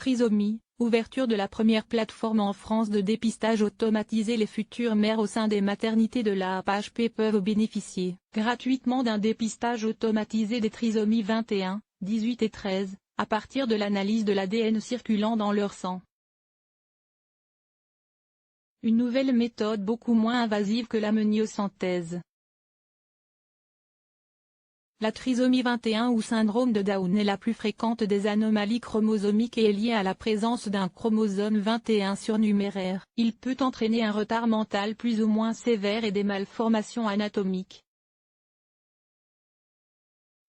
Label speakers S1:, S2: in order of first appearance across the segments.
S1: trisomie, ouverture de la première plateforme en France de dépistage automatisé. Les futures mères au sein des maternités de l'AP-HP peuvent bénéficier gratuitement d'un dépistage automatisé des trisomies 21, 18 et 13, à partir de l'analyse de l'ADN circulant dans leur sang. Une nouvelle méthode beaucoup moins invasive que l'amniosynthèse. La trisomie 21 ou syndrome de Down est la plus fréquente des anomalies chromosomiques et est liée à la présence d'un chromosome 21 surnuméraire. Il peut entraîner un retard mental plus ou moins sévère et des malformations anatomiques.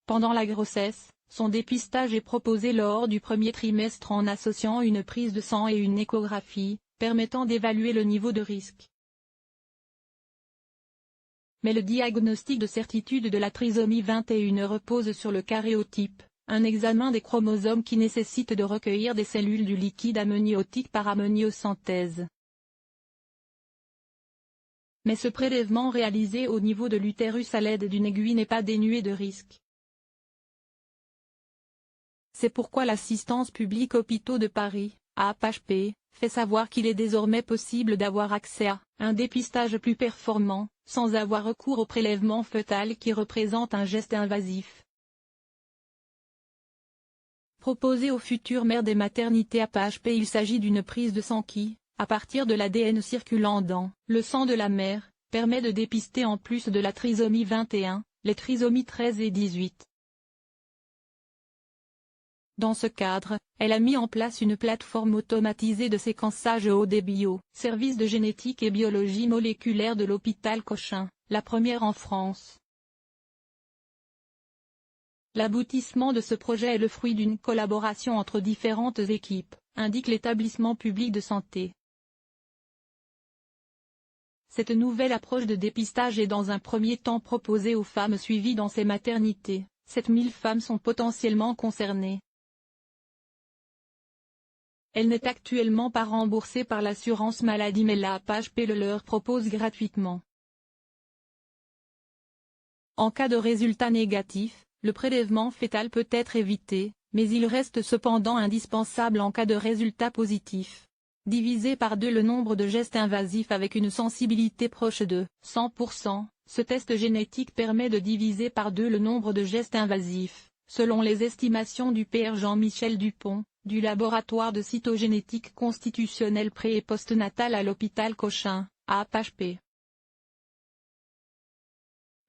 S1: Pendant la grossesse, son dépistage est proposé lors du premier trimestre en associant une prise de sang et une échographie, permettant d'évaluer le niveau de risque. Mais le diagnostic de certitude de la trisomie 21 repose sur le karyotype, un examen des chromosomes qui nécessite de recueillir des cellules du liquide amniotique par amniosynthèse. Mais ce prélèvement réalisé au niveau de l'utérus à l'aide d'une aiguille n'est pas dénué de risque. C'est pourquoi l'Assistance publique Hôpitaux de Paris, AP-HP, fait savoir qu'il est désormais possible d'avoir accès à un dépistage plus performant, sans avoir recours au prélèvement fœtal qui représente un geste invasif. Proposé aux futures mères des maternités AP-HP, il s'agit d'une prise de sang qui, à partir de l'ADN circulant dans le sang de la mère, permet de dépister en plus de la trisomie 21, les trisomies 13 et 18. Dans ce cadre, elle a mis en place une plateforme automatisée de séquençage haut débit au service de génétique et biologie moléculaire de l'hôpital Cochin, la première en France. L'aboutissement de ce projet est le fruit d'une collaboration entre différentes équipes, indique l'établissement public de santé. Cette nouvelle approche de dépistage est dans un premier temps proposée aux femmes suivies dans ces maternités. 7000 femmes sont potentiellement concernées. Elle n'est actuellement pas remboursée par l'assurance maladie mais l'AP-HP le leur propose gratuitement. En cas de résultat négatif, le prélèvement fœtal peut être évité, mais il reste cependant indispensable en cas de résultat positif. Diviser par 2 le nombre de gestes invasifs avec une sensibilité proche de 100%, ce test génétique permet de diviser par 2 le nombre de gestes invasifs, selon les estimations du Pr Jean-Michel Dupont, du laboratoire de cytogénétique constitutionnelle pré- et postnatale à l'hôpital Cochin, AP-HP.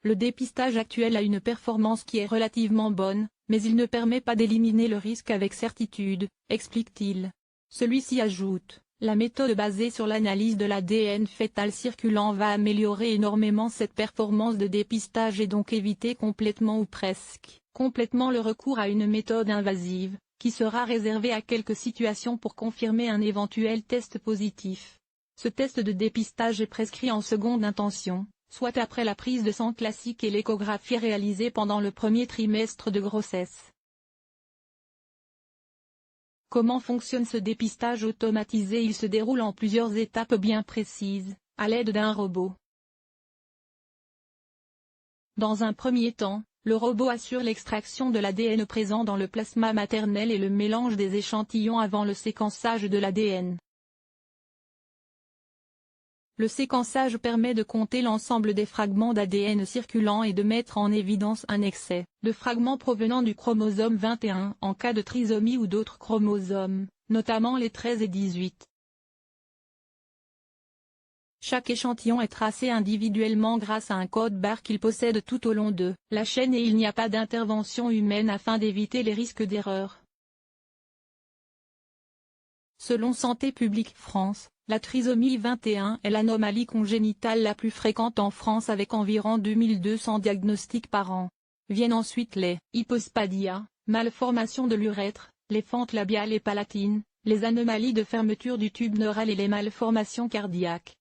S1: Le dépistage actuel a une performance qui est relativement bonne, mais il ne permet pas d'éliminer le risque avec certitude, explique-t-il. Celui-ci ajoute, la méthode basée sur l'analyse de l'ADN fœtal circulant va améliorer énormément cette performance de dépistage et donc éviter complètement ou presque complètement le recours à une méthode invasive, qui sera réservée à quelques situations pour confirmer un éventuel test positif. Ce test de dépistage est prescrit en seconde intention, soit après la prise de sang classique et l'échographie réalisée pendant le premier trimestre de grossesse. Comment fonctionne ce dépistage automatisé? Il se déroule en plusieurs étapes bien précises, à l'aide d'un robot. Dans un premier temps, le robot assure l'extraction de l'ADN présent dans le plasma maternel et le mélange des échantillons avant le séquençage de l'ADN. Le séquençage permet de compter l'ensemble des fragments d'ADN circulants et de mettre en évidence un excès de fragments provenant du chromosome 21 en cas de trisomie ou d'autres chromosomes, notamment les 13 et 18. Chaque échantillon est tracé individuellement grâce à un code barre qu'il possède tout au long de la chaîne et il n'y a pas d'intervention humaine afin d'éviter les risques d'erreur. Selon Santé publique France, la trisomie 21 est l'anomalie congénitale la plus fréquente en France avec environ 2200 diagnostics par an. Viennent ensuite les hypospadias, malformations de l'urètre, les fentes labiales et palatines, les anomalies de fermeture du tube neural et les malformations cardiaques.